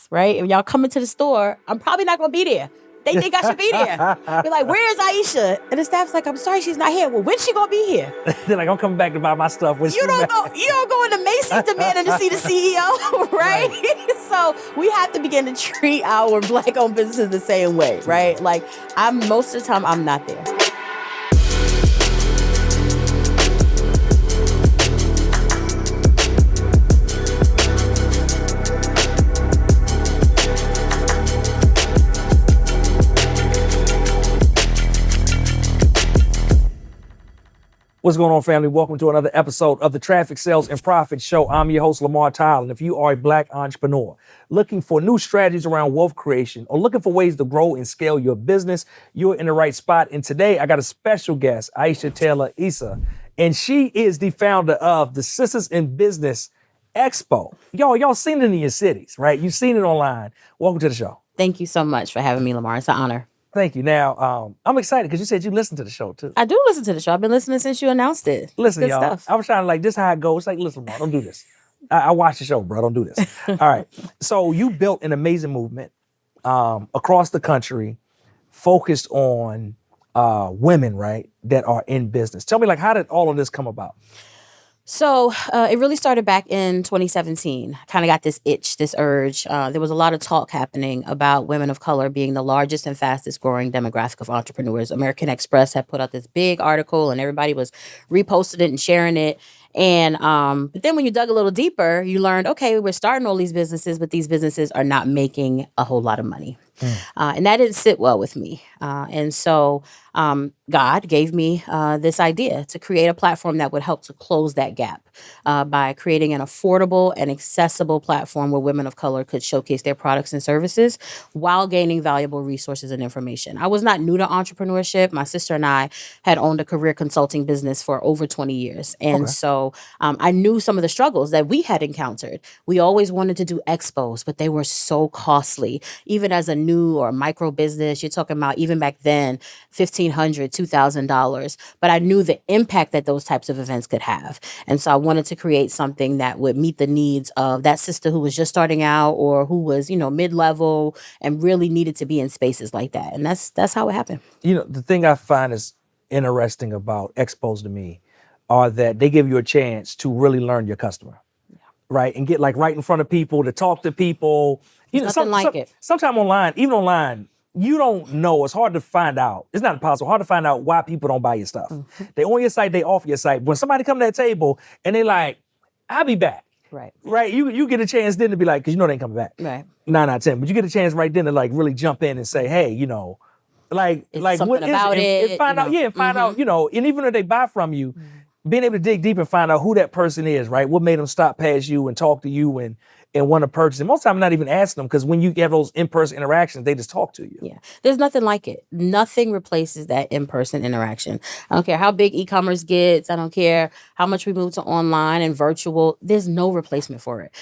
staffs, right? If y'all come into the store, I'm probably not going to be there. They think I should be there. You're like, where's Aisha? And the staff's like, I'm sorry, she's not here. Well, when's she gonna be here? They're like, I'm coming back to buy my stuff. You don't go into Macy's demanding to see the CEO, right? So we have to begin to treat our Black-owned businesses the same way, right? Like, most of the time, I'm not there. What's going on, family? Welcome to another episode of the Traffic Sales and Profit Show. I'm your host, Lamar Tyler. And if you are a Black entrepreneur looking for new strategies around wealth creation or looking for ways to grow and scale your business, you're in the right spot. And today I got a special guest, Aisha Taylor Issah, and she is the founder of the Sistahs in Business Expo. Y'all seen it in your cities, right? You've seen it online. Welcome to the show. Thanh you so much for having me, Lamar. It's an honor. Thank you. Now, I'm excited because you said you listened to the show, too. I do listen to the show. I've been listening since you announced it. Listen, Good y'all, stuff. I was trying to this how it goes. It's like, listen, bro, don't do this. I watch the show, bro. Don't do this. All right. So you built an amazing movement across the country focused on women, right, that are in business. Tell me, how did all of this come about? So it really started back in 2017. Kind of got this itch, this urge. There was a lot of talk happening about women of color being the largest and fastest growing demographic of entrepreneurs. American Express had put out this big article and everybody was reposting it and sharing it. And but then when you dug a little deeper, you learned, okay, we're starting all these businesses, but these businesses are not making a whole lot of money. And that didn't sit well with me. And so God gave me this idea to create a platform that would help to close that gap by creating an affordable and accessible platform where women of color could showcase their products and services while gaining valuable resources and information. I was not new to entrepreneurship. My sister and I had owned a career consulting business for over 20 years. And so I knew some of the struggles that we had encountered. We always wanted to do expos, but they were so costly. Even as a new or micro business, you're talking about even back then, $1,500, $2,000. But I knew the impact that those types of events could have. And so I wanted to create something that would meet the needs of that sister who was just starting out or who was, mid-level and really needed to be in spaces like that. And that's how it happened. The thing I find is interesting about expos to me are that they give you a chance to really learn your customer, right? And get right in front of people, to talk to people. Nothing like it. Sometimes even online, you don't know. It's hard to find out. It's not impossible. Hard to find out why people don't buy your stuff. Mm-hmm. They on your site, they off your site. When somebody come to that table and they like, I'll be back. Right. You get a chance then to be like, because they ain't coming back. Right. 9 out of 10. But you get a chance right then to really jump in and say, hey, something what is about it. And find out, and find out, and even if they buy from you, being able to dig deep and find out who that person is, right? What made them stop past you and talk to you and want to purchase. And most of the time, I'm not even asking them because when you have those in-person interactions, they just talk to you. Yeah, there's nothing like it. Nothing replaces that in-person interaction. I don't care how big e-commerce gets. I don't care how much we move to online and virtual. There's no replacement for it.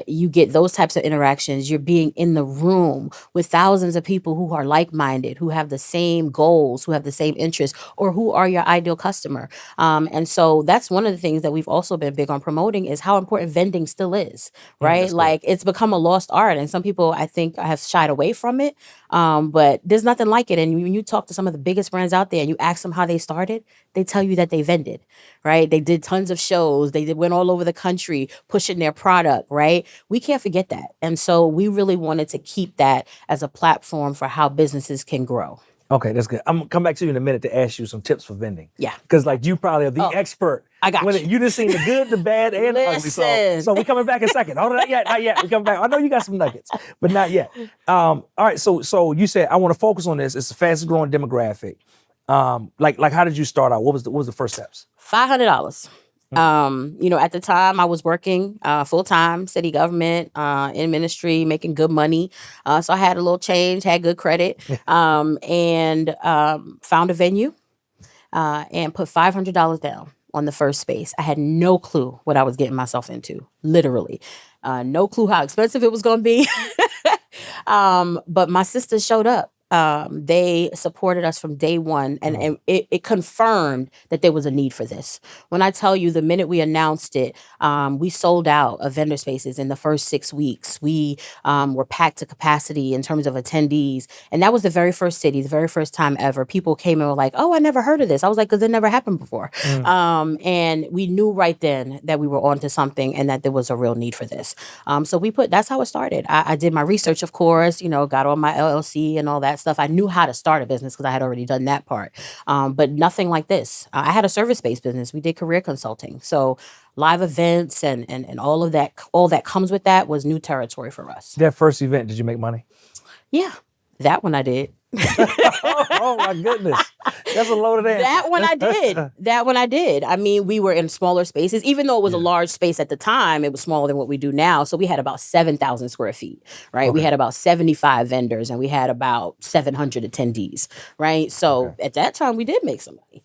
You get those types of interactions. You're being in the room with thousands of people who are like-minded, who have the same goals, who have the same interests, or who are your ideal customer. And so that's one of the things that we've also been big on promoting is how important vending still is, right? It's become a lost art. And some people, I think, have shied away from it. But there's nothing like it. And when you talk to some of the biggest brands out there and you ask them how they started, they tell you that they vended, right? They did tons of shows. They went all over the country pushing their product, right? We can't forget that. And so we really wanted to keep that as a platform for how businesses can grow. Okay, that's good. I'm gonna come back to you in a minute to ask you some tips for vending. Yeah. Because you probably are the expert. I got you. You just seen the good, the bad, and the ugly. So we're coming back in a second. Oh, not yet. We're coming back. I know you got some nuggets, but not yet. All right, so you said, I want to focus on this. It's the fastest growing demographic. How did you start out? What was the first steps? $500. At the time I was working full-time, city government, in ministry, making good money. So I had a little change, had good credit, and found a venue and put $500 down on the first space. I had no clue what I was getting myself into, literally. No clue how expensive it was going to be. But my sister showed up. they supported us from day one, and it confirmed that there was a need for this. When I tell you, the minute we announced it, we sold out of vendor spaces in the first 6 weeks. We were packed to capacity in terms of attendees, and that was the very first city, the very first time ever. People came and were like, "Oh, I never heard of this." I was like, "Because it never happened before." And we knew right then that we were onto something and that there was a real need for this. So that's how it started. I did my research, of course, got on my LLC and all that stuff. I knew how to start a business because I had already done that part. But nothing like this. I had a service-based business. We did career consulting. So live events and all that comes with that was new territory for us. That first event, did you make money? Yeah, that one I did. Oh my goodness. That's a load of that. That one I did. That one I did. I mean, we were in smaller spaces. Even though it was a large space at the time, it was smaller than what we do now. So we had about 7,000 square feet, right? We had about 75 vendors and we had about 700 attendees, right? So at that time, we did make some money.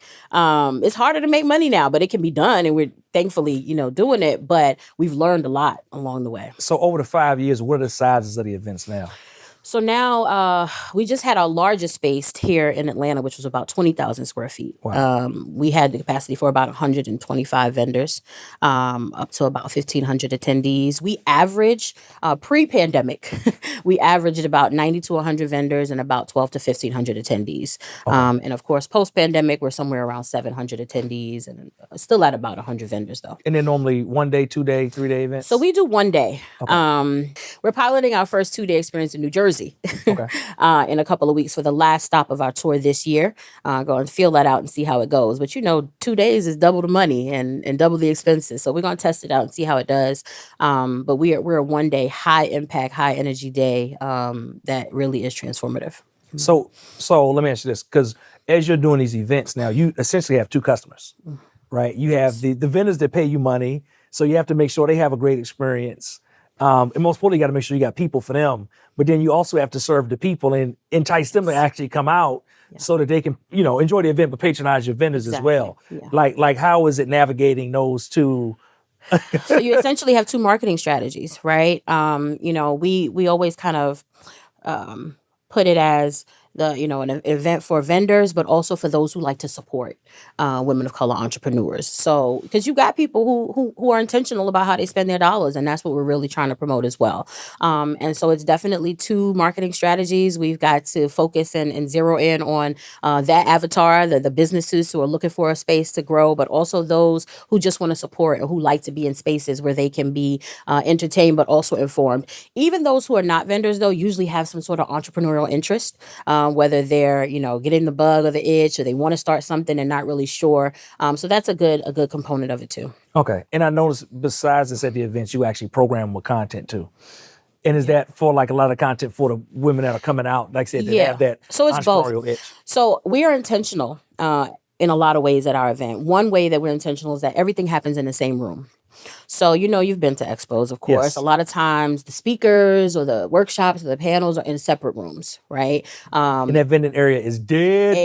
It's harder to make money now, but it can be done. And we're thankfully, doing it. But we've learned a lot along the way. So over the 5 years, what are the sizes of the events now? So now we just had our largest space here in Atlanta, which was about 20,000 square feet. Wow. We had the capacity for about 125 vendors, up to about 1,500 attendees. We averaged, pre-pandemic, we averaged about 90 to 100 vendors and about 12 to 1,500 attendees. And of course, post-pandemic, we're somewhere around 700 attendees and still at about 100 vendors, though. And then normally 1 day, 2 day, 3 day events? So we do 1 day. We're piloting our first 2-day experience in New Jersey. In a couple of weeks for the last stop of our tour this year. Go and feel that out and see how it goes. But 2 days is double the money and double the expenses. So we're going to test it out and see how it does. But we're a 1 day high impact, high energy day that really is transformative. So let me ask you this, because as you're doing these events now, you essentially have two customers, right? You have the vendors that pay you money, so you have to make sure they have a great experience. And most importantly, you got to make sure you got people for them. But then you also have to serve the people and entice them to actually come out so that they can, enjoy the event, but patronize your vendors as well. Yeah. Like how is it navigating those two? So you essentially have two marketing strategies, right? We always kind of put it as an event for vendors, but also for those who like to support women of color entrepreneurs. So, because you got people who are intentional about how they spend their dollars, and that's what we're really trying to promote as well. And so it's definitely two marketing strategies. We've got to focus and zero in on that avatar, the businesses who are looking for a space to grow, but also those who just want to support or who like to be in spaces where they can be entertained, but also informed. Even those who are not vendors, though, usually have some sort of entrepreneurial interest. Whether they're, getting the bug or the itch or they want to start something and not really sure. So that's a good component of it too. Okay. And I noticed besides this at the events, you actually program with content too. And is that for like a lot of content for the women that are coming out, like I said, that have that entrepreneurial itch? So we are intentional in a lot of ways at our event. One way that we're intentional is that everything happens in the same room. So, you've been to expos, of course. Yes. A lot of times the speakers or the workshops or the panels are in separate rooms, right? And that vending area is dead.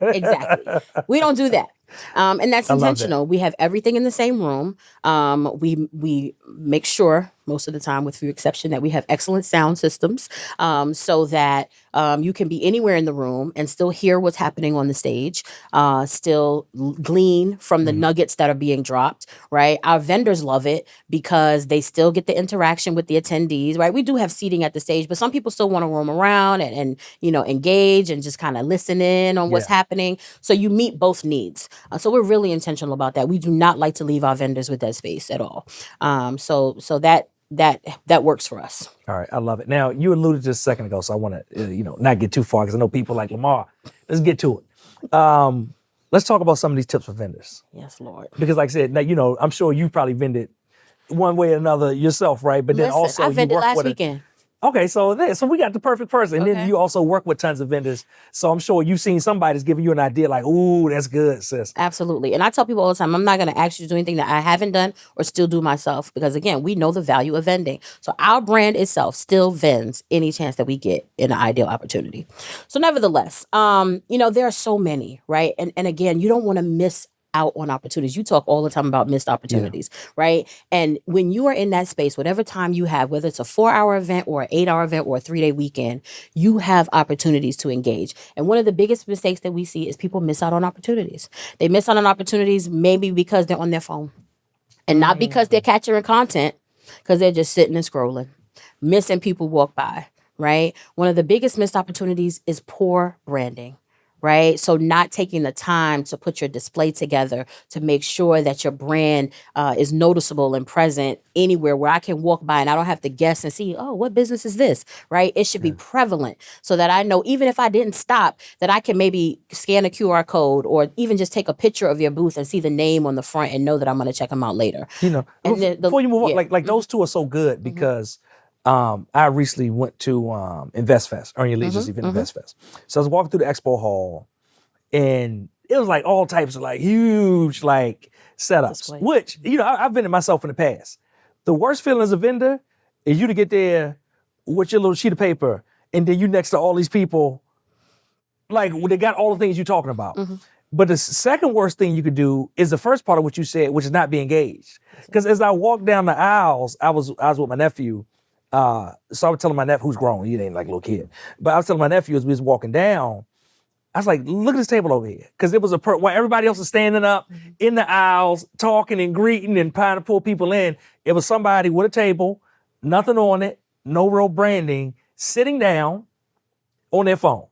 Exactly. We don't do that. And that's intentional. We have everything in the same room. We make sure most of the time, with few exception, that we have excellent sound systems so that you can be anywhere in the room and still hear what's happening on the stage, still glean from the nuggets that are being dropped, right? Our vendors love it because they still get the interaction with the attendees, right? We do have seating at the stage, but some people still want to roam around and engage and just kind of listen in on what's happening. So you meet both needs. So we're really intentional about that. We do not like to leave our vendors with that space at all. So that works for us. All right, I love it. Now, you alluded to this a second ago, so I want to, not get too far because I know people like Lamar. Let's get to it. Let's talk about some of these tips for vendors. Yes, Lord. Because like I said, now, I'm sure you probably vended one way or another yourself, right? But then also I vended you work last with weekend. Okay, so we got the perfect person. And then you also work with tons of vendors. So I'm sure you've seen somebody that's giving you an idea like, ooh, that's good, sis. Absolutely. And I tell people all the time, I'm not going to ask you to do anything that I haven't done or still do myself. Because again, we know the value of vending. So our brand itself still vends any chance that we get in an ideal opportunity. So nevertheless, there are so many, right? And again, you don't want to miss out on opportunities. You talk all the time about missed opportunities, right? And when you are in that space, whatever time you have, whether it's a 4-hour event or an 8-hour event or a 3-day weekend, you have opportunities to engage. And one of the biggest mistakes that we see is people miss out on opportunities. They miss out on opportunities maybe because they're on their phone and not because they're capturing content, because they're just sitting and scrolling, missing people walk by, right? One of the biggest missed opportunities is poor branding, right? So not taking the time to put your display together to make sure that your brand is noticeable and present anywhere where I can walk by and I don't have to guess and see, oh, what business is this, right? It should be prevalent so that I know, even if I didn't stop, that I can maybe scan a QR code or even just take a picture of your booth and see the name on the front and know that I'm going to check them out later. And before you move on, like those two are so good because I recently went to InvestFest, Earn Your Leisure event, InvestFest. So I was walking through the expo hall, and it was like all types of like huge like setups, Display. which I've been in myself in the past. The worst feeling as a vendor is you to get there with your little sheet of paper, and then you next to all these people, like they got all the things you're talking about. But the second worst thing you could do is the first part of what you said, which is not be engaged. Because as I walked down the aisles, I was with my nephew. So I was telling my nephew, who's grown, he ain't like a little kid, but I was telling my nephew as we was walking down, I was like, look at this table over here. Because it was while everybody else is standing up in the aisles, talking and greeting and trying to pull people in, it was somebody with a table, nothing on it, no real branding, sitting down on their phone.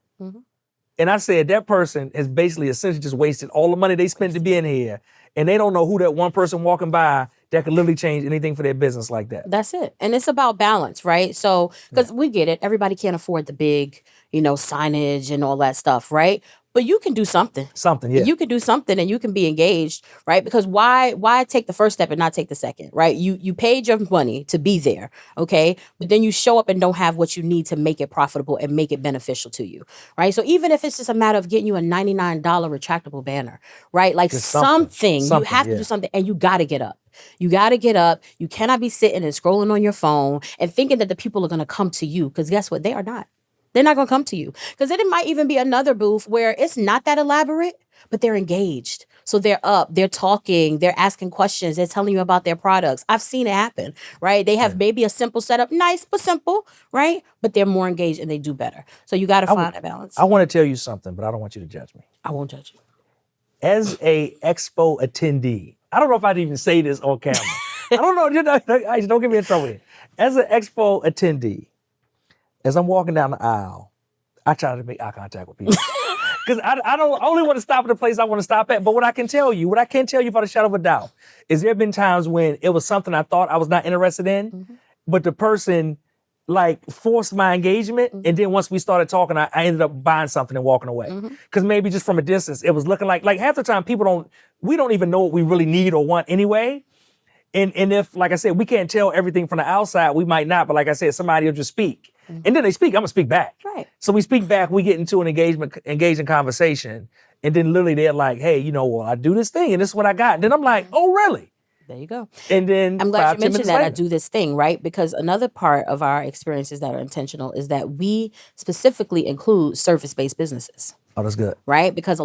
And I said, that person has basically essentially just wasted all the money they spent to be in here. And they don't know who that one person walking by that could literally change anything for their business like that. That's it. And it's about balance, right? So, because we get it. Everybody can't afford the big, signage and all that stuff, right? But you can do something. Something, yeah. You can do something and you can be engaged, right? Because why take the first step and not take the second, right? You paid your money to be there, okay? But then you show up and don't have what you need to make it profitable and make it beneficial to you, right? So even if it's just a matter of getting you a $99 retractable banner, right? Like something you have to do something, and you got to get up. You got to get up. You cannot be sitting and scrolling on your phone and thinking that the people are going to come to you, because guess what? They are not. They're not going to come to you, because then it might even be another booth where it's not that elaborate, but they're engaged. So they're up, they're talking, they're asking questions, they're telling you about their products. I've seen it happen, right? They have maybe a simple setup, nice but simple, right? But they're more engaged and they do better. So you got to find that balance. I want to tell you something, but I don't want you to judge me. I won't judge you. As a expo attendee, I don't know if I'd even say this on camera. I don't know. Don't get me in trouble here. As an expo attendee, as I'm walking down the aisle, I try to make eye contact with people. Because I don't only want to stop at the place I want to stop at. But what I can tell you without a shadow of a doubt, is there have been times when it was something I thought I was not interested in, but the person like forced my engagement. And then once we started talking, I ended up buying something and walking away. Because maybe just from a distance, it was looking like half the time we don't even know what we really need or want anyway. And if, like I said, we can't tell everything from the outside, we might not. But like I said, somebody will just speak. And then they speak, I'm gonna speak back. Right. So we speak back, we get into an engaging conversation. And then literally they're like, hey, well, I do this thing and this is what I got. And then I'm like, oh, really? There you go. And then I'm glad you mentioned that. later. I do this thing, right? Because another part of our experiences that are intentional is that we specifically include service-based businesses. Oh, that's good. Right? Because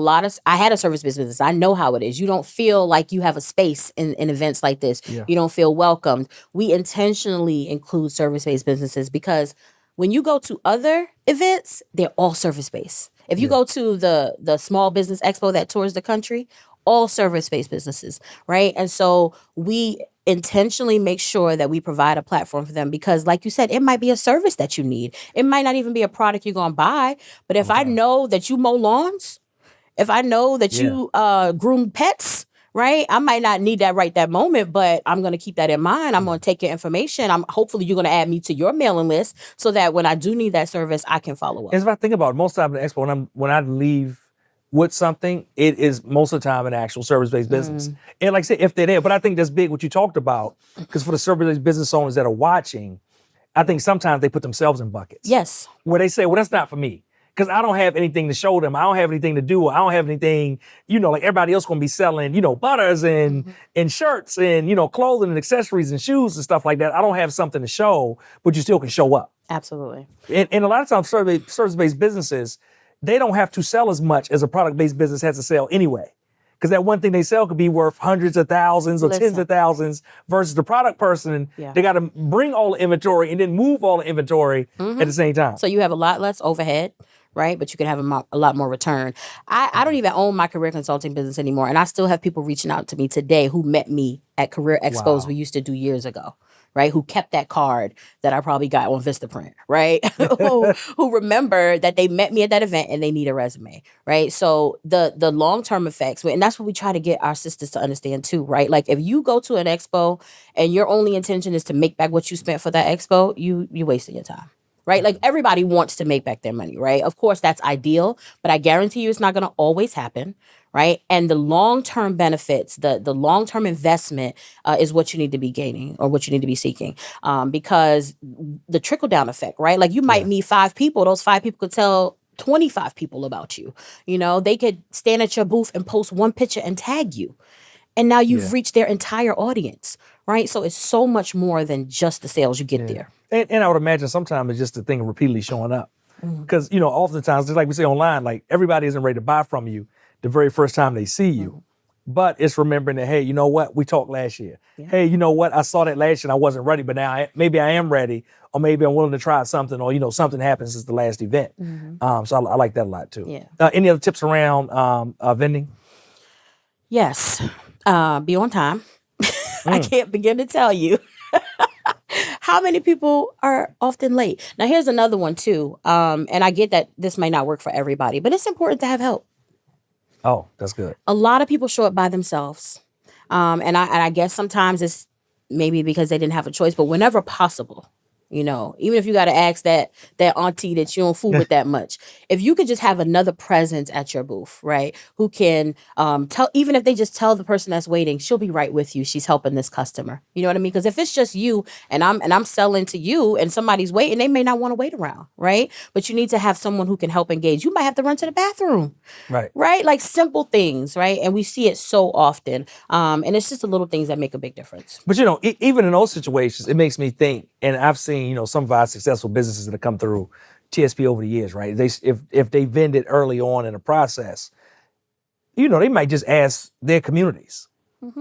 I had a service business. I know how it is. You don't feel like you have a space in events like this. Yeah. You don't feel welcomed. We intentionally include service-based businesses because when you go to other events, they're all service-based. If you go to the small business expo that tours the country, all service-based businesses, right? And so we intentionally make sure that we provide a platform for them because, like you said, it might be a service that you need. It might not even be a product you're going to buy. But if I know that you mow lawns, if I know that you groom pets, right? I might not need that right that moment, but I'm going to keep that in mind. I'm going to take your information. Hopefully you're going to add me to your mailing list so that when I do need that service, I can follow up. As if I think about it, most times in the expo, when I leave with something, it is most of the time an actual service-based business. And like I said, if they're there, but I think that's big what you talked about, because for the service-based business owners that are watching, I think sometimes they put themselves in buckets. Yes. Where they say, well, that's not for me. Because I don't have anything to show them. I don't have anything to do. I don't have anything, like everybody else going to be selling, butters and shirts and, clothing and accessories and shoes and stuff like that. I don't have something to show, but you still can show up. Absolutely. And a lot of times service-based businesses, they don't have to sell as much as a product-based business has to sell anyway. Because that one thing they sell could be worth hundreds of thousands or tens Listen. of thousands versus the product person. Yeah. They got to bring all the inventory and then move all the inventory at the same time. So you have a lot less overhead, right? But you can have a lot more return. I don't even own my career consulting business anymore. And I still have people reaching out to me today who met me at career expos Wow. we used to do years ago, right? Who kept that card that I probably got on Vistaprint, right? who remember that they met me at that event and they need a resume, right? So the long-term effects, and that's what we try to get our sisters to understand too, right? Like if you go to an expo and your only intention is to make back what you spent for that expo, you wasting your time. Right? Like everybody wants to make back their money, right? Of course, that's ideal, but I guarantee you it's not going to always happen, right? And the long-term benefits, the long-term investment is what you need to be gaining or what you need to be seeking, because the trickle-down effect, right? Like you might meet 5 people. Those 5 people could tell 25 people about you. You know, they could stand at your booth and post one picture and tag you. And now you've reached their entire audience, right? So it's so much more than just the sales you get there. And I would imagine sometimes it's just the thing of repeatedly showing up. Because, oftentimes, just like we say online, like everybody isn't ready to buy from you the very first time they see you. But it's remembering that, hey, you know what? We talked last year. Yeah. Hey, you know what? I saw that last year and I wasn't ready, but now maybe I am ready, or maybe I'm willing to try something, or, something happens since the last event. So I like that a lot too. Yeah. Any other tips around vending? Yes. Be on time. I can't begin to tell you how many people are often late. Now, here's another one too. And I get that this might not work for everybody, but it's important to have help. Oh, that's good. A lot of people show up by themselves. And I guess sometimes it's maybe because they didn't have a choice, but whenever possible, even if you got to ask that auntie that you don't fool with that much, if you could just have another presence at your booth, right? Who can tell, even if they just tell the person that's waiting, she'll be right with you. She's helping this customer. You know what I mean? Because if it's just you and I'm selling to you and somebody's waiting, they may not want to wait around, right? But you need to have someone who can help engage. You might have to run to the bathroom, right? Like simple things, right? And we see it so often. And it's just the little things that make a big difference. But even in those situations, it makes me think, and I've seen, some of our successful businesses that have come through TSP over the years, right? If they vended early on in the process, they might just ask their communities,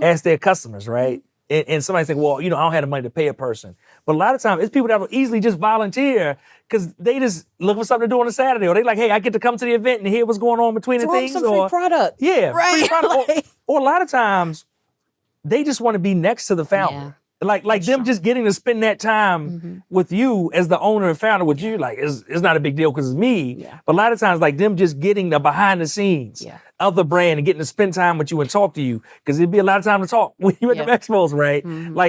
ask their customers, right? And somebody think, well, I don't have the money to pay a person. But a lot of times it's people that will easily just volunteer because they just look for something to do on a Saturday, or they like, hey, I get to come to the event and hear what's going on between the things. Some free product. Yeah, right? Free product. Or a lot of times they just want to be next to the founder. Yeah. Like them just getting to spend that time with you as the owner and founder with you, like it's not a big deal because it's me. Yeah. But a lot of times, like them just getting the behind the scenes of the brand and getting to spend time with you and talk to you, because it'd be a lot of time to talk when you're at the expos, right?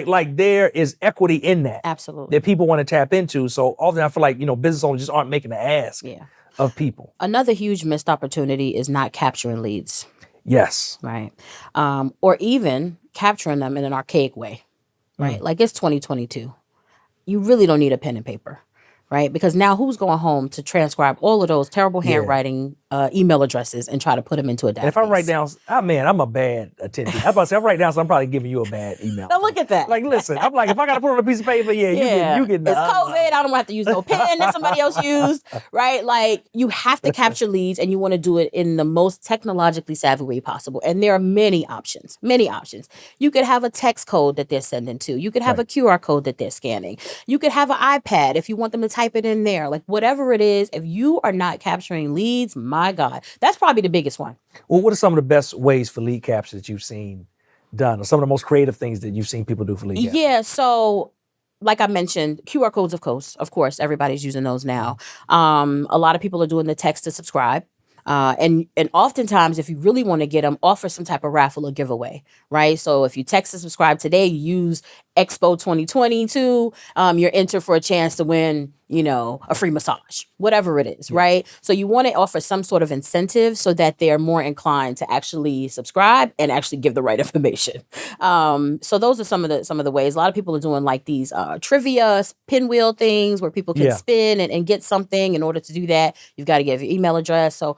Like there is equity in that. Absolutely. That people want to tap into. So often I feel like, business owners just aren't making the ask of people. Another huge missed opportunity is not capturing leads. Yes. Right. Or even capturing them in an archaic way. Right. Like it's 2022. You really don't need a pen and paper. Right. Because now who's going home to transcribe all of those terrible handwriting email addresses and try to put them into a database? And if I write down, I'm a bad attendee. I'm about to say, if I write down, so I'm probably giving you a bad email. Now look at that. Like, listen, I'm like, if I got to put it on a piece of paper, you get it's COVID. I don't have to use no pen that somebody else used. Right. Like you have to capture leads and you want to do it in the most technologically savvy way possible. And there are many options. You could have a text code that they're sending to. You could have a QR code that they're scanning. You could have an iPad if you want them to type it in there. Like whatever it is, if you are not capturing leads, my God, that's probably the biggest one. Well, what are some of the best ways for lead capture that you've seen done, or some of the most creative things that you've seen people do for lead capture? Yeah, so like I mentioned, QR codes, of course, everybody's using those now. A lot of people are doing the text to subscribe. And oftentimes, if you really want to get them, offer some type of raffle or giveaway, right? So if you text and subscribe today, you use Expo 2022, you're entered for a chance to win, a free massage, whatever it is, right? So you want to offer some sort of incentive so that they're more inclined to actually subscribe and actually give the right information. So those are some of the ways. A lot of people are doing like these trivia pinwheel things where people can spin and get something. In order to do that, you've got to give your email address. So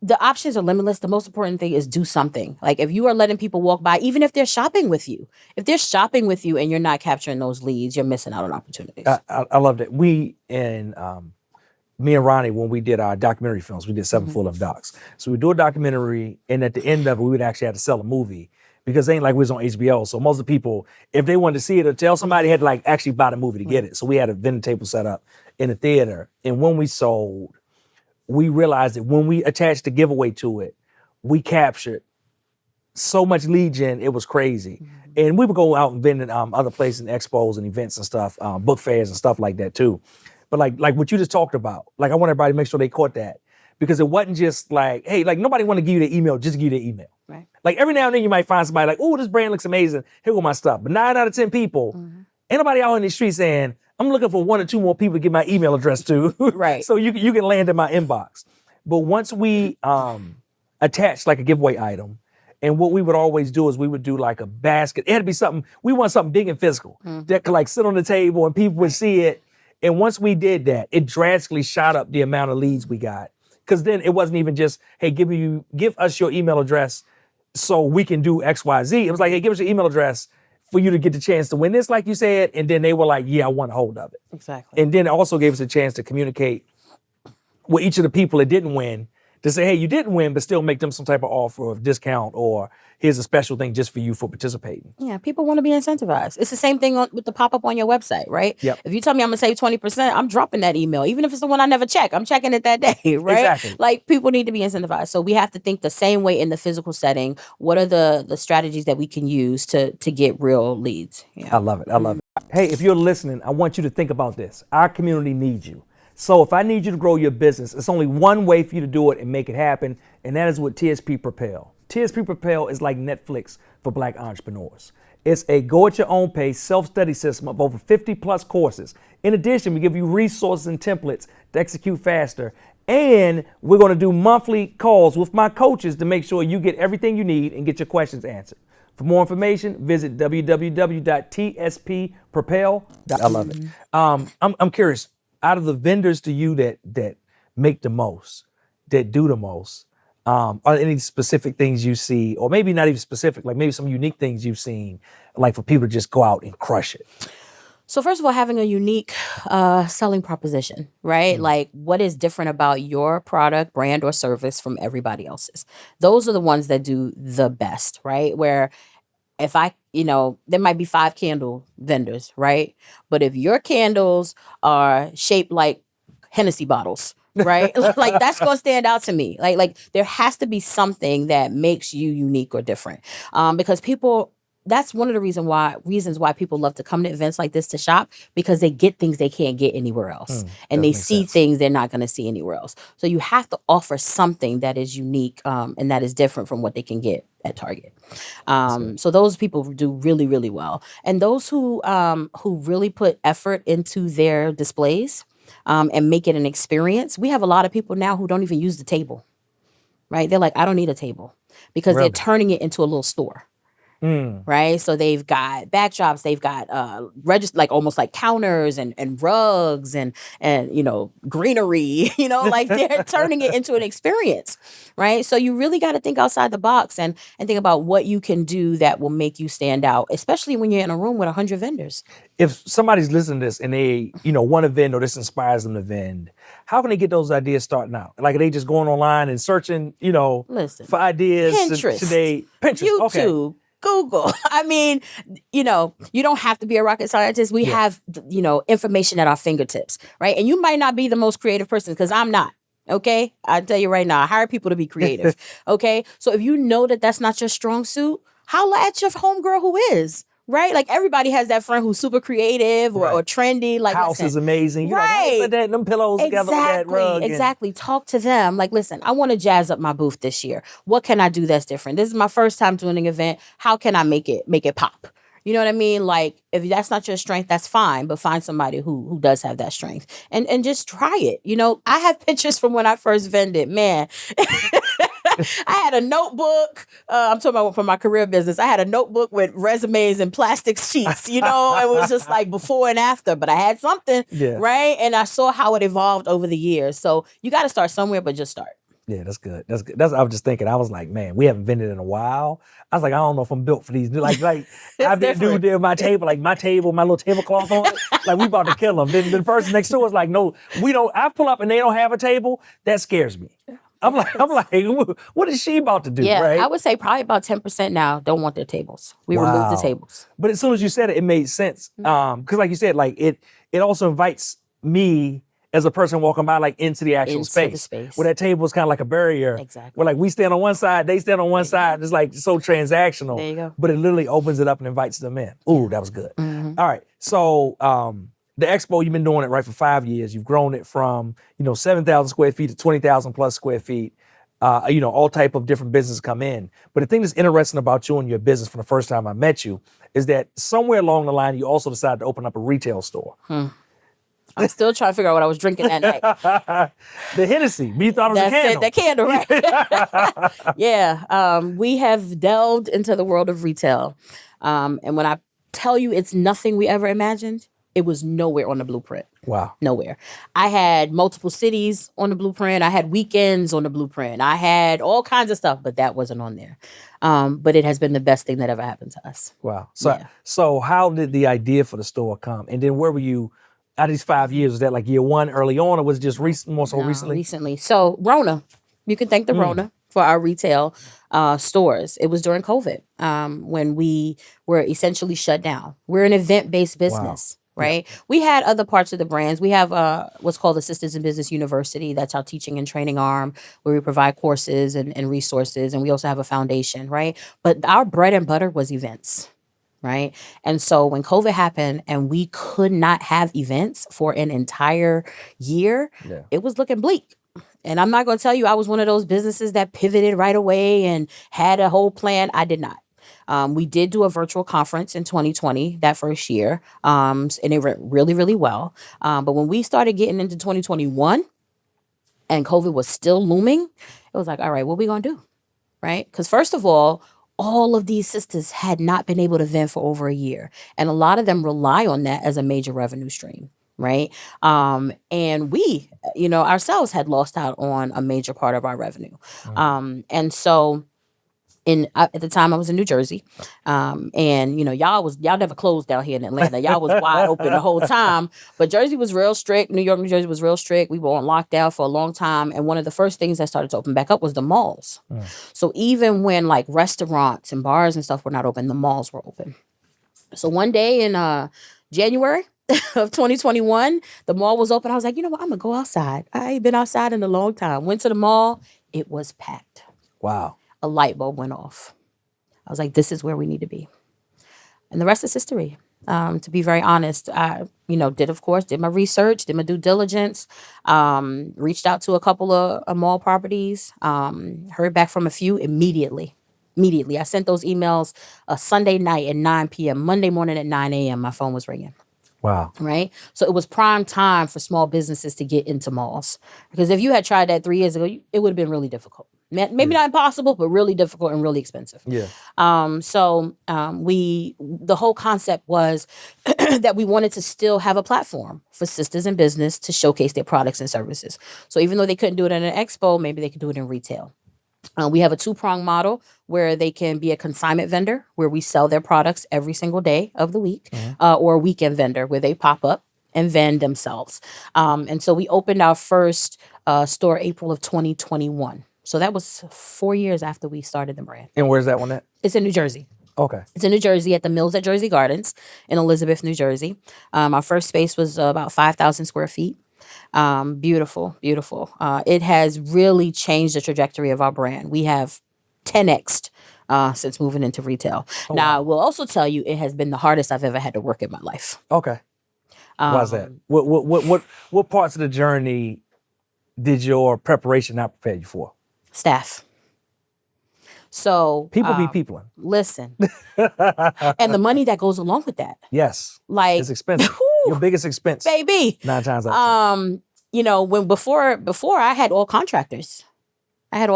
the options are limitless. The most important thing is do something. Like if you are letting people walk by, even if they're shopping with you, and you're not capturing those leads, you're missing out on opportunities. I love that. We in me and Ronnie, when we did our documentary films, we did 7 full-length docs. So we do a documentary, and at the end of it, we would actually have to sell a movie because it ain't like we was on HBO. So most of the people, if they wanted to see it or tell somebody, had to like actually buy the movie to get it. So we had a vending table set up in the theater. And when we sold, we realized that when we attached the giveaway to it, we captured so much lead gen, it was crazy. And we would go out and vend in other places, expos and events and stuff, book fairs and stuff like that too. But like what you just talked about, like I want everybody to make sure they caught that. Because it wasn't just like, hey, like nobody want to give you their email, just give you their email. Right. Like every now and then you might find somebody like, oh, this brand looks amazing, here go my stuff. But 9 out of 10 people, ain't nobody out in the street saying, I'm looking for 1 or 2 more people to get my email address to. Right. So you can land in my inbox. But once we attached like a giveaway item, and what we would always do is we would do like a basket. It had to be something, we want something big and physical that could like sit on the table and people would see it. And once we did that, it drastically shot up the amount of leads we got. Because then it wasn't even just, hey, give us your email address so we can do X, Y, Z. It was like, hey, give us your email address for you to get the chance to win this, like you said. And then they were like, yeah, I want a hold of it. Exactly. And then it also gave us a chance to communicate with each of the people that didn't win, to say, hey, you didn't win, but still make them some type of offer of discount, or here's a special thing just for you for participating. Yeah, people want to be incentivized. It's the same thing with the pop-up on your website, right? Yep. If you tell me I'm going to save 20%, I'm dropping that email. Even if it's the one I never check, I'm checking it that day, right? Exactly. Like people need to be incentivized. So we have to think the same way in the physical setting. What are the strategies that we can use to get real leads? Yeah. I love it. I love it. Hey, if you're listening, I want you to think about this. Our community needs you. So if I need you to grow your business, it's only one way for you to do it and make it happen, and that is with TSP Propel. TSP Propel is like Netflix for Black entrepreneurs. It's a go at your own pace, self-study system of over 50 plus courses. In addition, we give you resources and templates to execute faster. And we're going to do monthly calls with my coaches to make sure you get everything you need and get your questions answered. For more information, visit www.tspropel.com. I love it. I'm curious, out of the vendors to you that make the most, that do the most, are there any specific things you see, or maybe not even specific, like maybe some unique things you've seen, like for people to just go out and crush it? So first of all, having a unique selling proposition, right? Like what is different about your product, brand, or service from everybody else's? Those are the ones that do the best, right? Where if there might be 5 candle vendors, right? But if your candles are shaped like Hennessy bottles, right? Like that's going to stand out to me. Like there has to be something that makes you unique or different. Because that's one of the reasons why people love to come to events like this to shop, because they get things they can't get anywhere else. And they see things they're not going to see anywhere else. So you have to offer something that is unique and that is different from what they can get at Target. So those people do really, really well. And those who really put effort into their displays and make it an experience. We have a lot of people now who don't even use the table, right? They're like, I don't need a table, because they're turning it into a little store. Right. So they've got backdrops, they've got like almost like counters and rugs and greenery, like they're turning it into an experience. Right. So you really got to think outside the box and think about what you can do that will make you stand out, especially when you're in a room with 100 vendors. If somebody's listening to this and they, want to vend, or this inspires them to vend, how can they get those ideas starting out? Like, are they just going online and searching, for ideas? Pinterest, Pinterest, YouTube. okay. Google. I mean, you don't have to be a rocket scientist. We have, information at our fingertips, right? And you might not be the most creative person, because I'm not. Okay. I tell you right now, I hire people to be creative. Okay. So if you know that that's not your strong suit, holla at your homegirl who is. Right? Like everybody has that friend who's super creative or trendy. Like, house is amazing. You're right. Like, hey, them pillows together with that rug. Exactly. Talk to them. Like, listen, I want to jazz up my booth this year. What can I do that's different? This is my first time doing an event. How can I make it pop? You know what I mean? Like, if that's not your strength, that's fine. But find somebody who does have that strength and just try it. I have pictures from when I first vended. Man, I had a notebook. I'm talking about from my career business. I had a notebook with resumes and plastic sheets. It was just like before and after. But I had something, right? And I saw how it evolved over the years. So you got to start somewhere, but just start. Yeah, that's good. That's good. I was just thinking. I was like, man, we haven't vended in a while. I was like, I don't know if I'm built for these. Like I It's did dude different. there my table, like my table, my little tablecloth on it. Like we about to kill them. Then the person next door was like, no, we don't. I pull up and they don't have a table. That scares me. I'm like, what is she about to do? Yeah, I Right? would say probably about 10% now don't want their tables. We removed the Wow. tables. But as soon as you said it, it made sense. Because like you said, like it also invites me as a person walking by, like into the actual Into space. the space. Where that table is kind of like a barrier. Exactly. Where like we stand on one side, they stand on one side. It's like so transactional. There you go. But it literally opens it up and invites them in. Ooh, that was good. Mm-hmm. All right. So the expo, you've been doing it right for 5 years. You've grown it from 7,000 square feet to 20,000 plus square feet. All type of different businesses come in. But the thing that's interesting about you and your business from the first time I met you is that somewhere along the line, you also decided to open up a retail store. I'm still trying to figure out what I was drinking that night. The Hennessy. You thought it was a candle. That candle, right? Yeah. We have delved into the world of retail. And when I tell you it's nothing we ever imagined, it was nowhere on the blueprint. Wow. Nowhere. I had multiple cities on the blueprint. I had weekends on the blueprint. I had all kinds of stuff, but that wasn't on there. But it has been the best thing that ever happened to us. Wow. Yeah. So how did the idea for the store come? And then where were you out of these 5 years? Was that like year one early on, or was it just more so recently? Recently. So Rona, you can thank the Rona for our retail stores. It was during COVID when we were essentially shut down. We're an event-based business. Wow. Right. Yep. We had other parts of the brands. We have what's called the Sistahs in Business University. That's our teaching and training arm where we provide courses and resources. And we also have a foundation. Right. But our bread and butter was events. Right. And so when COVID happened and we could not have events for an entire year, it was looking bleak. And I'm not going to tell you I was one of those businesses that pivoted right away and had a whole plan. I did not. We did do a virtual conference in 2020, that first year, and it went really, really well. But when we started getting into 2021 and COVID was still looming, it was like, all right, what are we going to do? Right? Because first of all of these sisters had not been able to vend for over a year. And a lot of them rely on that as a major revenue stream. Right. And we, ourselves had lost out on a major part of our revenue. And so at the time I was in New Jersey, and y'all never closed down here in Atlanta. Y'all was wide open the whole time, but Jersey was real strict. New Jersey was real strict. We were on lockdown for a long time, and one of the first things that started to open back up was the malls. So even when like restaurants and bars and stuff were not open, the malls were open. So one day in January of 2021, the mall was open. I was like, you know what? I'm gonna go outside. I ain't been outside in a long time. Went to the mall. It was packed. Wow. A light bulb went off. I was like, this is where we need to be. And the rest is history. To be very honest, I, did my research, did my due diligence, reached out to a couple of mall properties, heard back from a few immediately. I sent those emails Sunday night at 9 p.m., Monday morning at 9 a.m. My phone was ringing. Wow. Right. So it was prime time for small businesses to get into malls. Because if you had tried that 3 years ago, it would have been really difficult. Maybe not impossible, but really difficult and really expensive. Yeah. The whole concept was that we wanted to still have a platform for sisters in business to showcase their products and services. So even though they couldn't do it in an expo, maybe they could do it in retail. We have a two-prong model where they can be a consignment vendor where we sell their products every single day of the week, or a weekend vendor where they pop up and vend themselves. And so we opened our first store April of 2021. So that was 4 years after we started the brand. And where's that one at? It's in New Jersey. Okay. It's in New Jersey at the Mills at Jersey Gardens in Elizabeth, New Jersey. Our first space was about 5,000 square feet. Beautiful, beautiful. It has really changed the trajectory of our brand. We have 10x'd since moving into retail. Now, I will also tell you it has been the hardest I've ever had to work in my life. Okay. Why's that? What parts of the journey did your preparation not prepare you for? Staff. So people be peopling. Listen, and the money that goes along with that. Yes, like it's expensive. Your biggest expense, baby. 9 times out of 10. When before I had all contractors. And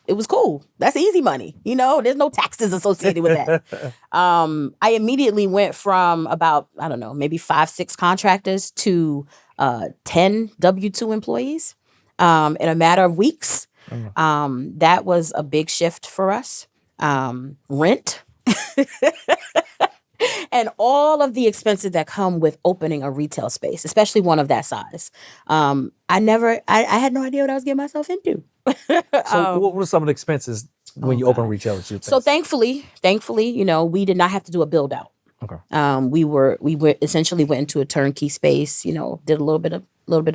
it was cool. That's easy money. There's no taxes associated with that. I immediately went from about maybe 5-6 contractors to 10 W-2 employees. in a matter of weeks. Mm. That was a big shift for us. Rent and all of the expenses that come with opening a retail space, especially one of that size. I had no idea what I was getting myself into. So what were some of the expenses when you open retailers? So thankfully, we did not have to do a build out. Okay. We were essentially went into a turnkey space, did a little bit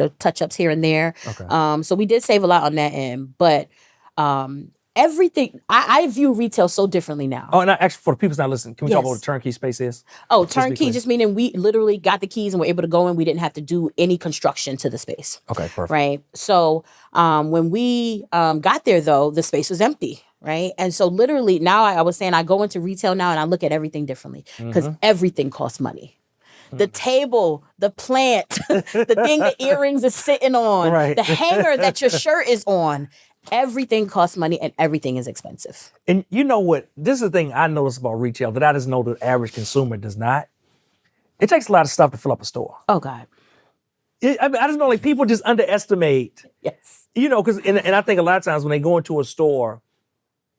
of touch ups here and there. Okay. So we did save a lot on that end, but everything I view retail so differently now. Oh, and actually, for the people not listening, can we talk about what Yes. a turnkey space is? Oh, turnkey just meaning we literally got the keys and were able to go in. We didn't have to do any construction to the space. Okay, perfect. Right. So when we got there, though, the space was empty. Right. And so literally now I was saying I go into retail now and I look at everything differently because everything costs money. The table, the plant, the thing the earrings is sitting on, Right. the hanger that your shirt is on. Everything costs money and everything is expensive. And you know what? This is the thing I notice about retail that I just know the average consumer does not. It takes a lot of stuff to fill up a store. Oh, God. I just know like people just underestimate. Yes. Because and I think a lot of times when they go into a store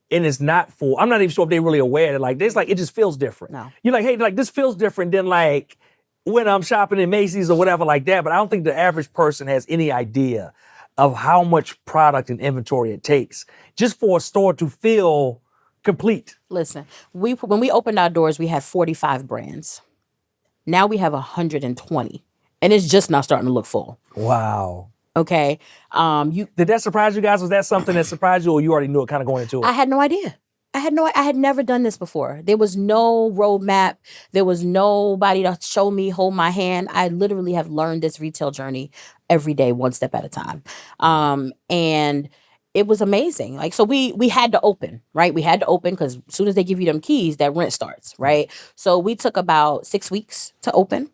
and it's not full, I'm not even sure if they're really aware that like it just feels different. No. You're like, hey, like this feels different than like when I'm shopping in Macy's or whatever like that. But I don't think the average person has any idea of how much product and inventory it takes just for a store to feel complete. Listen, when we opened our doors, we had 45 brands. Now we have 120, and it's just not starting to look full. Wow. Okay. Did that surprise you guys? Was that something that surprised you, or you already knew it kind of going into it? I had no idea. I had never done this before. There was no roadmap. There was nobody to show me, hold my hand. I literally have learned this retail journey every day, one step at a time. And it was amazing. Like, so we had to open, right? We had to open because as soon as they give you them keys, that rent starts, right? So we took about 6 weeks to open.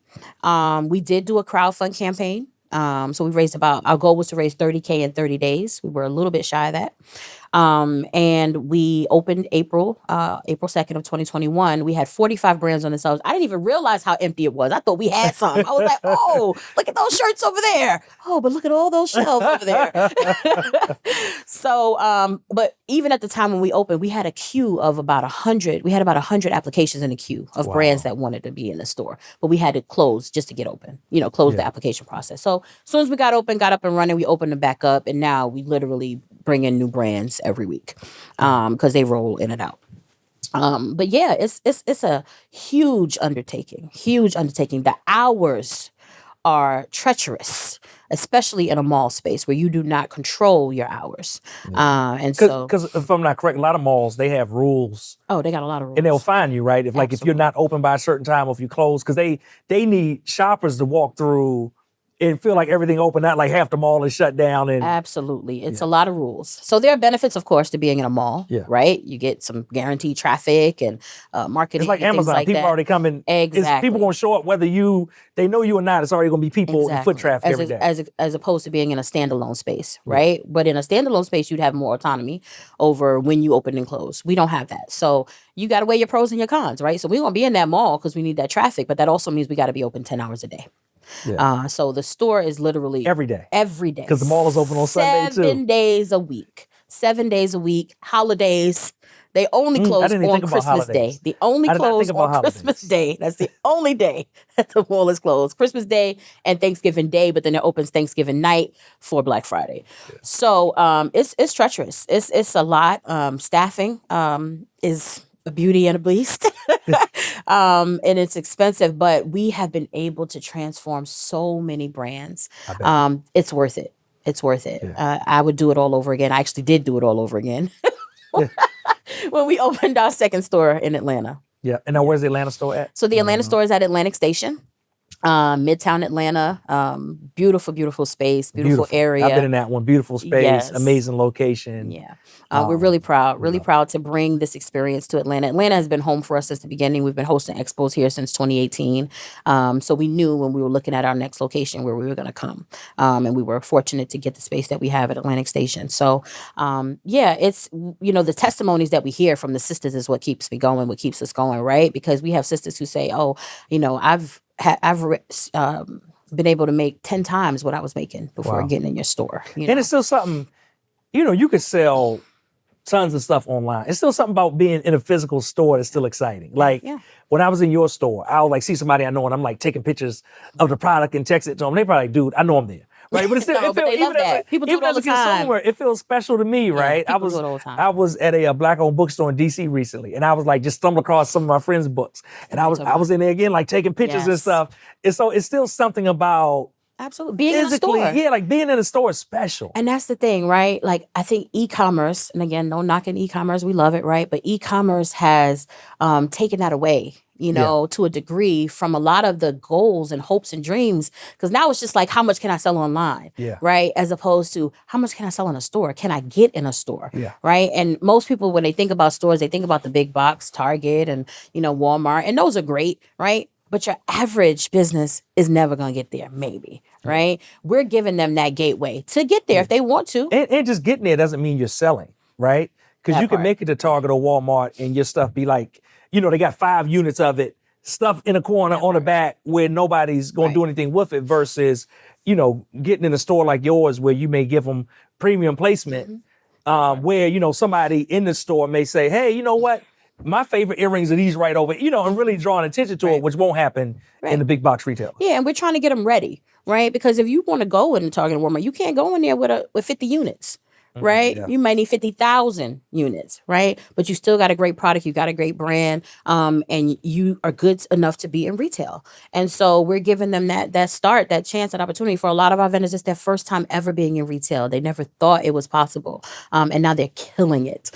We did do a crowdfund campaign. So we raised our goal was to raise $30K in 30 days. We were a little bit shy of that. And we opened April 2nd of 2021. We had 45 brands on the shelves. I didn't even realize how empty it was. I thought we had some. I was like, oh, look at those shirts over there. Oh, but look at all those shelves over there. So, but even at the time when we opened, we had a queue of about 100. We had about 100 applications in the queue of brands that wanted to be in the store. But we had to close just to get open, close the application process. So as soon as we got up and running, we opened them back up. And now we literally bring in new brands every week because they roll in and out. But yeah, it's a huge undertaking. The hours are treacherous, especially in a mall space where you do not control your hours. And so, because if I'm not correct, a lot of malls they have rules. Oh, they got a lot of rules, and they'll fine you, right? If you're not open by a certain time, or if you close, because they need shoppers to walk through and feel like everything open, not like half the mall is shut down. And absolutely, it's a lot of rules. So there are benefits, of course, to being in a mall, right? You get some guaranteed traffic and marketing. It's like and Amazon. like People that. already come in. Exactly. People going to show up whether they know you or not. It's already going to be people in foot traffic every day. As opposed to being in a standalone space, right? But in a standalone space, you'd have more autonomy over when you open and close. We don't have that. So you got to weigh your pros and your cons, right? So we're going to be in that mall because we need that traffic, but that also means we got to be open 10 hours a day. Yeah. So the store is literally every day. Because the mall is open on Sunday too. 7 days a week. 7 days a week. Holidays. They only close on Christmas Day. The only close on Christmas Day. That's the only day that the mall is closed. Christmas Day and Thanksgiving Day, but then it opens Thanksgiving night for Black Friday. Yeah. So it's treacherous. It's a lot. Staffing is a beauty and a beast. And it's expensive, but we have been able to transform so many brands. It's worth it. It's worth it. Yeah. I would do it all over again. I actually did do it all over again when we opened our second store in Atlanta. Yeah. And now where's the Atlanta store at? So the Atlanta store is at Atlantic Station. Midtown Atlanta, beautiful space, beautiful area. I've been in that one. Beautiful space, amazing location. Yeah. We're really proud to bring this experience to Atlanta. Atlanta has been home for us since the beginning. We've been hosting expos here since 2018. So we knew when we were looking at our next location where we were going to come. And we were fortunate to get the space that we have at Atlantic Station. So, it's, the testimonies that we hear from the sisters is what keeps me going, what keeps us going, right? Because we have sisters who say, oh, I've been able to make 10 times what I was making before Wow. getting in your store. And it's still something, you could sell tons of stuff online. It's still something about being in a physical store that's still exciting. Like when I was in your store, I'll like see somebody I know and I'm like taking pictures of the product and text it to them. They probably like, dude, I know I'm there. Right. But it's still, No, but they love that. People do it even all as a the time. consumer, it feels special to me, right? people do it all the time. I was at a black-owned bookstore in DC recently, and I was like just stumbled across some of my friends' books. And I was in there again, like taking pictures and stuff. And so it's still something about absolutely being physically, in a store. yeah, like being in a store is special. And that's the thing, right? Like I think e-commerce, and again, no knocking e-commerce, we love it, right? But e-commerce has taken that away, to a degree from a lot of the goals and hopes and dreams. Because now it's just like, how much can I sell online? Yeah. Right? As opposed to how much can I sell in a store? Can I get in a store? Yeah. Right? And most people, when they think about stores, they think about the big box, Target and, Walmart. And those are great, right? But your average business is never going to get there, maybe, right? We're giving them that gateway to get there if they want to. And just getting there doesn't mean you're selling, right? Because you can make it to Target or Walmart and your stuff be like, they got 5 units of it, stuff in a corner on the back where nobody's going to do anything with it versus, getting in a store like yours where you may give them premium placement where, somebody in the store may say, hey, you know what? My favorite earrings are these right over, and really drawing attention to it, which won't happen in the big box retail. Yeah, and we're trying to get them ready, right? Because if you want to go in Target and Walmart, you can't go in there with 50 units, right? You might need 50,000 units, right? But you still got a great product, you got a great brand, and you are good enough to be in retail. And so we're giving them that start, that chance, that opportunity. For a lot of our vendors, it's their first time ever being in retail. They never thought it was possible, and now they're killing it.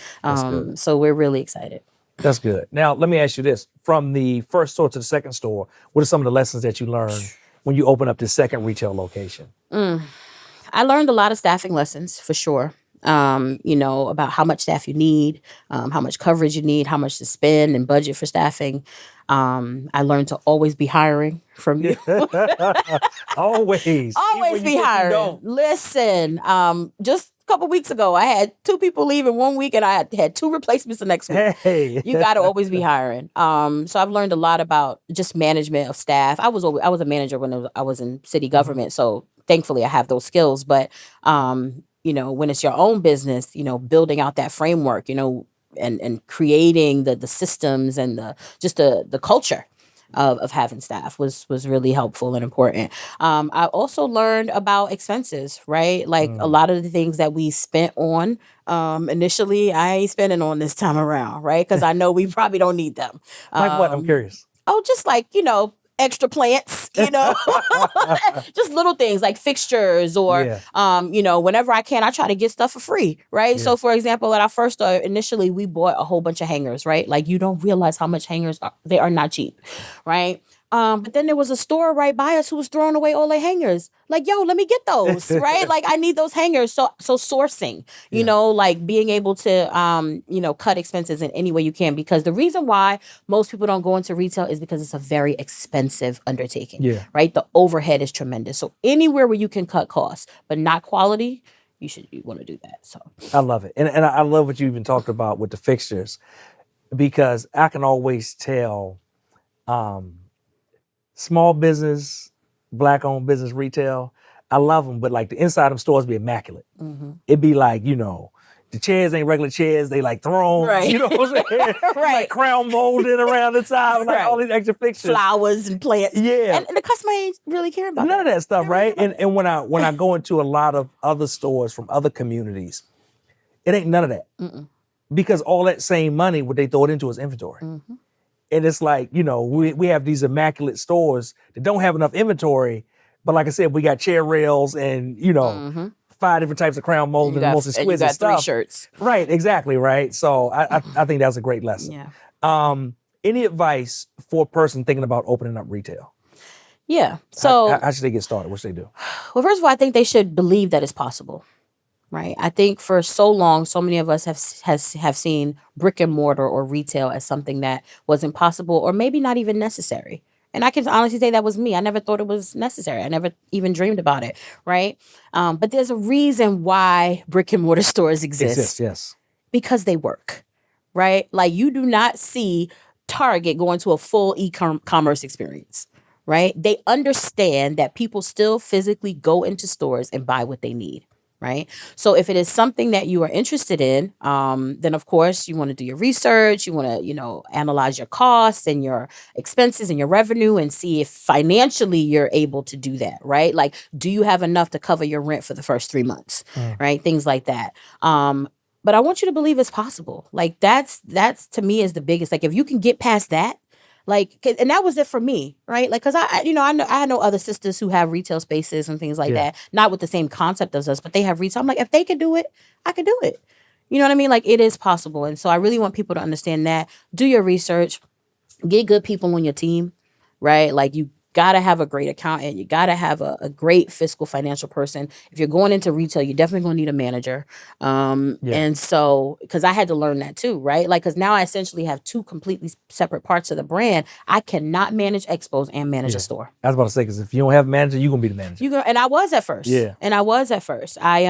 So we're really excited. That's good. Now, let me ask you this. From the first store to the second store, what are some of the lessons that you learned when you open up the second retail location? I learned a lot of staffing lessons, for sure. About how much staff you need, how much coverage you need, how much to spend and budget for staffing. I learned to always be hiring from you. Always be hiring. Listen, just couple weeks ago, I had 2 people leave in 1 week, and I had 2 replacements the next week. Hey, you got to always be hiring. So I've learned a lot about just management of staff. I was a manager when I was in city government, so thankfully I have those skills. But when it's your own business, building out that framework, and creating the systems and the culture of having staff was really helpful and important. I also learned about expenses, right? Like a lot of the things that we spent on initially, I ain't spending on this time around, right? Because I know we probably don't need them. Like what? I'm curious. Oh, just like, extra plants, just little things like fixtures or, whenever I can, I try to get stuff for free, right? Yeah. So for example, at our first store, initially we bought a whole bunch of hangers, right? Like you don't realize how much hangers are. They are not cheap, right? But then there was a store right by us who was throwing away all their hangers. Like, yo, let me get those, right? Like I need those hangers. So sourcing, like being able to, cut expenses in any way you can, because the reason why most people don't go into retail is because it's a very expensive undertaking, right? The overhead is tremendous. So anywhere where you can cut costs, but not quality, you want to do that. So I love it. And I love what you even talked about with the fixtures, because I can always tell, small business, black-owned business retail, I love them, but like the inside of them stores be immaculate. Mm-hmm. It'd be like, the chairs ain't regular chairs, they like thrones, right. You know what I'm saying? Right. Like crown molded around the top, like all these extra fixtures. Flowers and plants. Yeah. And the customer ain't really caring about none of that stuff, right? And when I go into a lot of other stores from other communities, it ain't none of that. Mm-mm. Because all that same money, what they throw it into is inventory. Mm-hmm. And it's like, we have these immaculate stores that don't have enough inventory. But like I said, we got chair rails and, 5 different types of crown molding and the most exquisite and you got stuff. 3 shirts. Right, exactly, right? So I think that's a great lesson. Yeah. Any advice for a person thinking about opening up retail? Yeah. So how should they get started? What should they do? Well, first of all, I think they should believe that it's possible. Right. I think for so long, so many of us have seen brick and mortar or retail as something that wasn't possible or maybe not even necessary. And I can honestly say that was me. I never thought it was necessary. I never even dreamed about it. Right. But there's a reason why brick and mortar stores exist. Yes. Because they work. Right. Like you do not see Target going to a full e-commerce experience. right? They understand that people still physically go into stores and buy what they need, right? So if it is something that you are interested in, then of course you want to do your research. You want to, analyze your costs and your expenses and your revenue and see if financially you're able to do that, right? Like, do you have enough to cover your rent for the first 3 months, right? Things like that. But I want you to believe it's possible. Like that's to me is the biggest. Like if you can get past that, like, and that was it for me, right? Like, cause I know other sisters who have retail spaces and things like that, not with the same concept as us, but they have retail. I'm like, if they can do it, I can do it. You know what I mean? Like, it is possible. And so I really want people to understand that. Do your research, get good people on your team, right? Like, you gotta have a great accountant. You gotta have a great fiscal financial person. If you're going into retail, you're definitely gonna need a manager. And so, because I had to learn that too, right? Like, because now I essentially have two completely separate parts of the brand. I cannot manage expos and manage a store. I was about to say, because if you don't have a manager, you're gonna be the manager. And I was at first. Yeah. And I was at first. I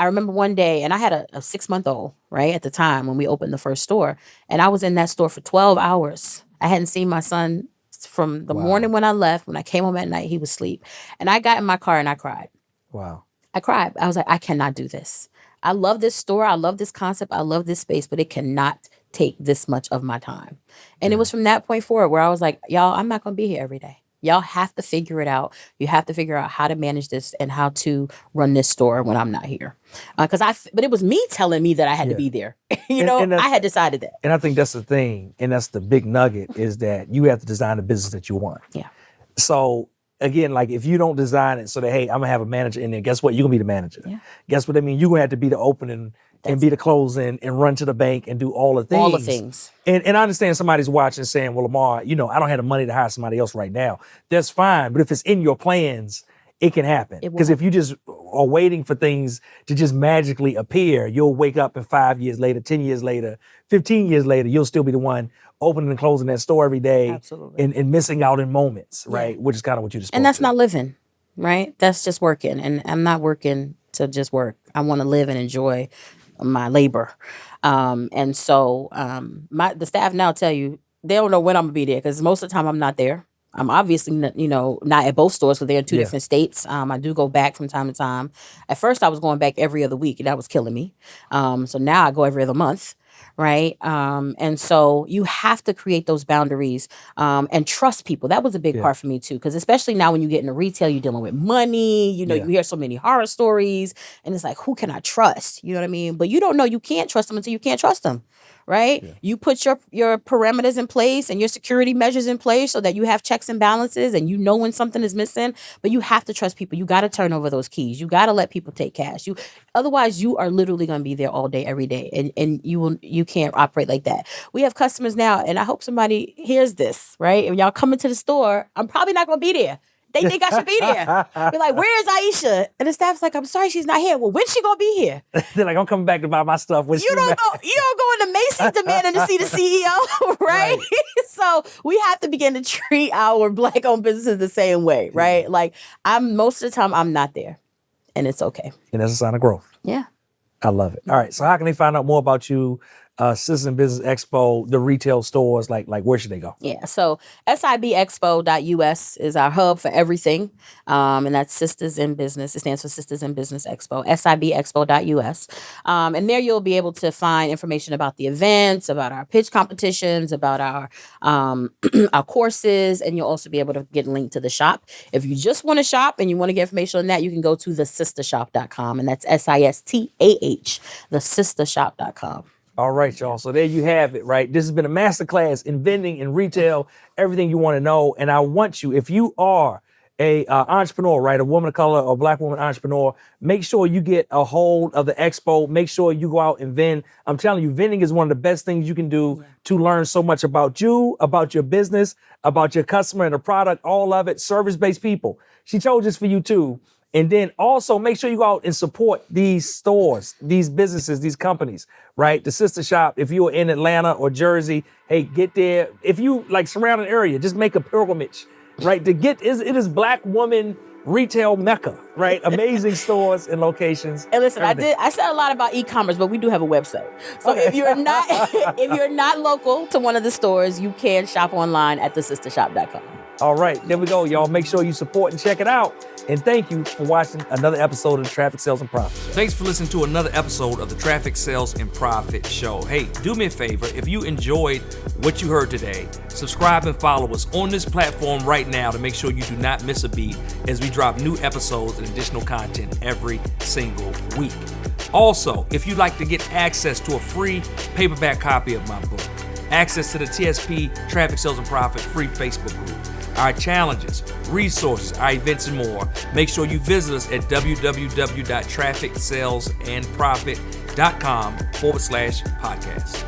remember one day, and I had a 6-month-old, right, at the time when we opened the first store. And I was in that store for 12 hours. I hadn't seen my son from the morning when I left. When I came home at night, he was asleep. And I got in my car and I cried. Wow. I cried. I was like, I cannot do this. I love this store. I love this concept. I love this space, but it cannot take this much of my time. And it was from that point forward where I was like, y'all, I'm not going to be here every day. Y'all have to figure it out. You have to figure out how to manage this and how to run this store when I'm not here. But it was me telling me that I had to be there. I had decided that. And I think that's the thing. And that's the big nugget is that you have to design the business that you want. Yeah. So again, like if you don't design it so that, hey, I'm gonna have a manager in there, guess what? You're gonna be the manager. Yeah. Guess what that means? You're gonna have to be the opening and be the closing and run to the bank and do all the things. All the things. And I understand somebody's watching saying, well, Lamar, I don't have the money to hire somebody else right now. That's fine. But if it's in your plans, it can happen. Because if you just are waiting for things to just magically appear, you'll wake up and 5 years later, 10 years later, 15 years later, you'll still be the one opening and closing that store every day. Absolutely. And missing out in moments, right? Which is kind of what you just spoke And that's to. not living, right? That's just working. And I'm not working to just work. I want to live and enjoy my labor. And so the staff now tell you, they don't know when I'm gonna be there because most of the time I'm not there. I'm obviously not at both stores because they're in two different states. I do go back from time to time. At first I was going back every other week and that was killing me. So now I go every other month. Right. And so you have to create those boundaries and trust people. That was a big part for me, too, because especially now when you get into retail, you're dealing with money. You hear so many horror stories and it's like, who can I trust? You know what I mean? But you don't know you can't trust them until you can't trust them. Right. Yeah. You put your parameters in place and your security measures in place so that you have checks and balances and you know when something is missing. But you have to trust people. You got to turn over those keys. You got to let people take cash. Otherwise, you are literally going to be there all day, every day. And you can't operate like that. We have customers now, and I hope somebody hears this, right? If y'all come into the store, I'm probably not going to be there. They think I should be there. They're like, where is Aisha? And the staff's like, I'm sorry, she's not here. Well, when's she gonna be here? They're like, I'm coming back to buy my stuff. You don't go into Macy's demanding to see the CEO, right? So we have to begin to treat our Black-owned businesses the same way, right? Yeah. Like most of the time, I'm not there, and it's okay. And that's a sign of growth. Yeah. I love it. All right. So how can they find out more about you? Sistahs and Business Expo, the retail stores, like where should they go? Yeah, so sibexpo.us is our hub for everything, and that's Sistahs in Business. It stands for Sistahs in Business Expo, sibexpo.us. And there you'll be able to find information about the events, about our pitch competitions, about our our courses, and you'll also be able to get linked to the shop. If you just want to shop and you want to get information on that, you can go to thesistahshop.com, and that's SISTAH, thesistahshop.com. All right, y'all. So there you have it, right? This has been a masterclass in vending and retail, everything you want to know. And I want you, if you are a entrepreneur, right, a woman of color or Black woman entrepreneur, make sure you get a hold of the expo. Make sure you go out and vend. I'm telling you, vending is one of the best things you can do to learn so much about you, about your business, about your customer and the product, all of it, service-based people. She chose this for you too. And then also make sure you go out and support these stores, these businesses, these companies, right? The Sistah Shop, if you are in Atlanta or Jersey, hey, get there. If you like surrounding area, just make a pilgrimage, right? It is Black woman retail mecca, right? Amazing stores and locations. And listen, I said a lot about e-commerce, but we do have a website. So if you're not local to one of the stores, you can shop online at thesistahshop.com. All right, there we go, y'all. Make sure you support and check it out. And thank you for watching another episode of the Traffic Sales and Profit Show. Thanks for listening to another episode of the Traffic Sales and Profit Show. Hey, do me a favor. If you enjoyed what you heard today, subscribe and follow us on this platform right now to make sure you do not miss a beat as we drop new episodes and additional content every single week. Also, if you'd like to get access to a free paperback copy of my book, access to the TSP Traffic Sales and Profit free Facebook group, our challenges, resources, our events, and more, make sure you visit us at www.trafficsalesandprofit.com/podcast.